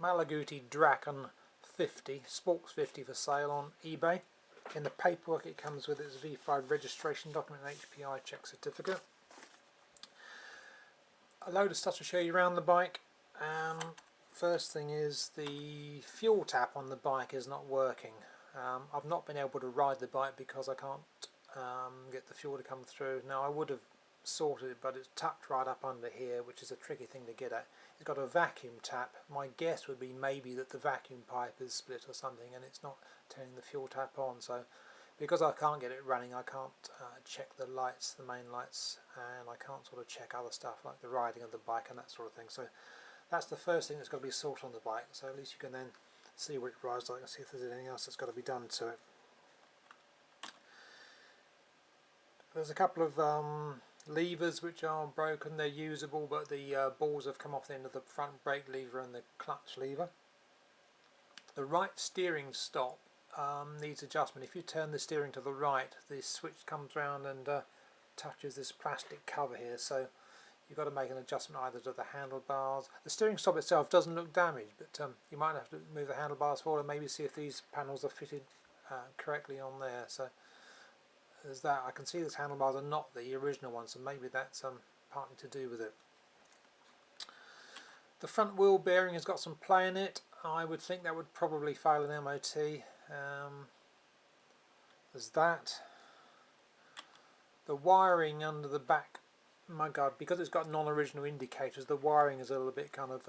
Malaguti Drakon 50, Sports 50 for sale on eBay. In the paperwork it comes with its V5 registration document and HPI check certificate. A load of stuff to show you around the bike. First thing is the fuel tap on the bike is not working. I've not been able to ride the bike because I can't get the fuel to come through. Now I would have sorted it, but it's tucked right up under here, which is a tricky thing to get at. It's got a vacuum tap. My guess would be maybe that the vacuum pipe is split or something and it's not turning the fuel tap on. So because I can't get it running, I can't check the lights, the main lights, and I can't sort of check other stuff like the riding of the bike and that sort of thing. So that's the first thing that's got to be sorted on the bike. So at least you can then see what it rides like and see if there's anything else that's got to be done to it. There's a couple of levers which are broken. They're usable, but the balls have come off the end of the front brake lever and the clutch lever. The right steering stop needs adjustment. If you turn the steering to the right, the switch comes round and touches this plastic cover here, so you've got to make an adjustment either to the handlebars. The steering stop itself doesn't look damaged, but you might have to move the handlebars forward and maybe see if these panels are fitted correctly on there. So there's that. I can see these handlebars are not the original ones, so maybe that's partly to do with it. The front wheel bearing has got some play in it. I would think that would probably fail an MOT. There's that. The wiring under the back mudguard, because it's got non-original indicators, the wiring is a little bit kind of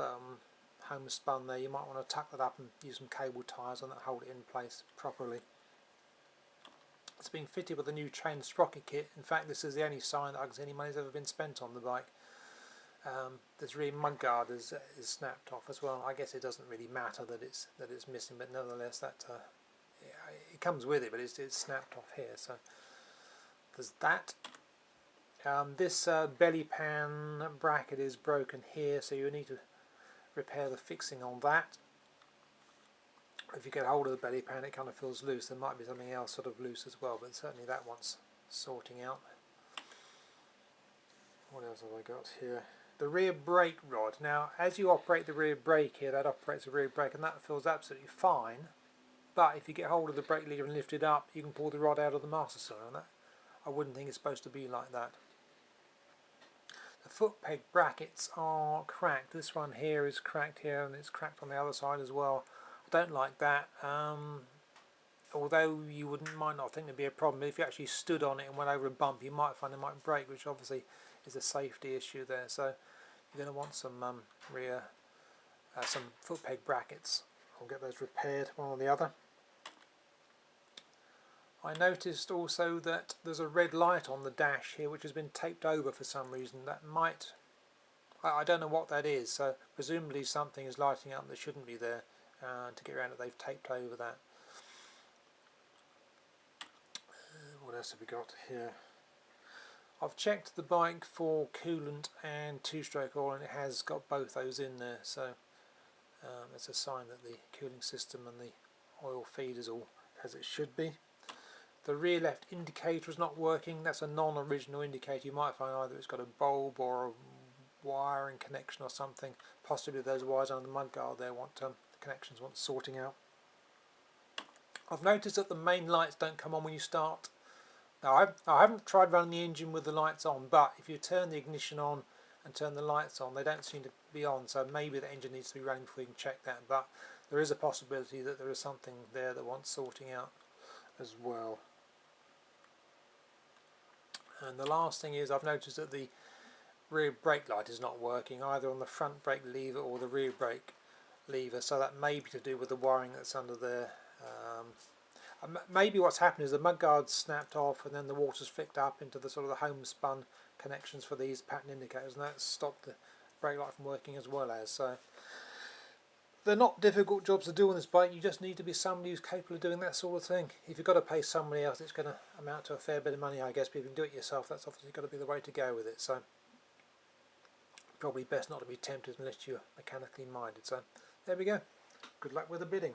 homespun there. You might want to tuck that up and use some cable ties on that, hold it in place properly. It's been fitted with a new chain sprocket kit. In fact, this is the only sign that I can see any money's ever been spent on the bike. This rear mudguard is snapped off as well. I guess it doesn't really matter that it's missing, but nevertheless, that it comes with it, but it's snapped off here. So there's that. This belly pan bracket is broken here, so you need to repair the fixing on that. If you get hold of the belly pan, it kind of feels loose. There might be something else sort of loose as well, but certainly that one's sorting out. What else have I got here? The rear brake rod. Now, as you operate the rear brake here, that operates the rear brake, and that feels absolutely fine. But if you get hold of the brake lever and lift it up, you can pull the rod out of the master cylinder. And that, I wouldn't think it's supposed to be like that. The foot peg brackets are cracked. This one here is cracked here, and it's cracked on the other side as well. I don't like that. Although you might not think there'd be a problem, if you actually stood on it and went over a bump, you might find it might break, which obviously is a safety issue there. So you're going to want some some foot peg brackets. I'll get those repaired, one or the other. I noticed also that there's a red light on the dash here which has been taped over for some reason. That might, I don't know what that is, so presumably something is lighting up that shouldn't be there. To get around it, they've taped over that. What else have we got here? I've checked the bike for coolant and two-stroke oil, and it has got both those in there, so it's a sign that the cooling system and the oil feed is all as it should be. The rear left indicator is not working. That's a non-original indicator. You might find either it's got a bulb or a wiring connection or something. Possibly those wires under the mudguard there want connections want sorting out. I've noticed that the main lights don't come on when you start. Now I haven't tried running the engine with the lights on, but if you turn the ignition on and turn the lights on, they don't seem to be on, so maybe the engine needs to be running before you can check that, but there is a possibility that there is something there that wants sorting out as well. And the last thing is, I've noticed that the rear brake light is not working either on the front brake lever or the rear brake lever, so that may be to do with the wiring that's under there. Maybe what's happened is the mudguard's snapped off and then the water's flicked up into the sort of the homespun connections for these pattern indicators, and that's stopped the brake light from working as well as. So they're not difficult jobs to do on this bike. You just need to be somebody who's capable of doing that sort of thing. If you've got to pay somebody else, it's going to amount to a fair bit of money, I guess, but if you can do it yourself, that's obviously got to be the way to go with it. So probably best not to be tempted unless you're mechanically minded. So there we go. Good luck with the bidding.